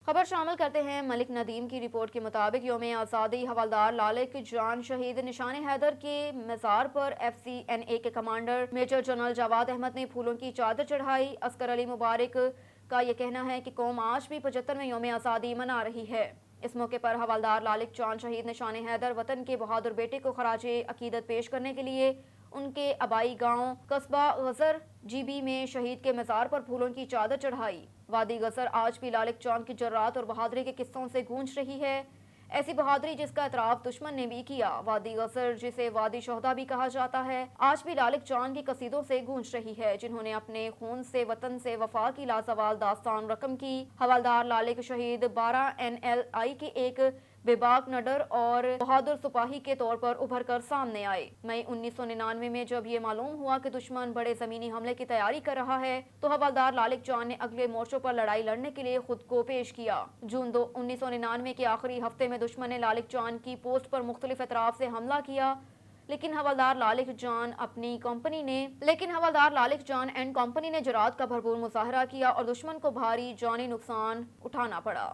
خبر شامل کرتے ہیں ملک ندیم کی رپورٹ کے مطابق یوم آزادی حوالدار لالک جان شہید نشان حیدر کے مزار پر ایف سی این اے کے کمانڈر میجر جنرل جواد احمد نے پھولوں کی چادر چڑھائی۔ عسکر علی مبارک کا یہ کہنا ہے کہ قوم آج بھی 75ویں یوم آزادی منا رہی ہے۔ اس موقع پر حوالدار لالک جان شہید نشان حیدر وطن کے بہادر بیٹے کو خراج عقیدت پیش کرنے کے لیے ان کے آبائی گاؤں قصبہ غزر جی بی میں شہید کے مزار پر پھولوں کی چادر چڑھائی۔ وادی غزر آج بھی لالک جان کی جرات اور بہادری کے قصوں سے گونج رہی ہے، ایسی بہادری جس کا اعتراف دشمن نے بھی کیا۔ وادی غزر جسے وادی شہداء بھی کہا جاتا ہے، آج بھی لالک جان کی قصیدوں سے گونج رہی ہے، جنہوں نے اپنے خون سے وطن سے وفا کی لازوال داستان رقم کی۔ حوالدار لالک شہید 12 NLI کے ایک بے باک نڈر اور بہادر سپاہی کے طور پر ابھر کر سامنے آئے۔ مئی 1999 میں جب یہ معلوم ہوا کہ دشمن بڑے زمینی حملے کی تیاری کر رہا ہے تو حوالدار لالک جان نے اگلے مورچوں پر لڑائی لڑنے کے لیے خود کو پیش کیا۔ جون 1999 کے آخری ہفتے میں دشمن نے لالک جان کی پوسٹ پر مختلف اطراف سے حملہ کیا، لیکن حوالدار لالک جان اینڈ کمپنی نے جرات کا بھرپور مظاہرہ کیا اور دشمن کو بھاری جانی نقصان اٹھانا پڑا۔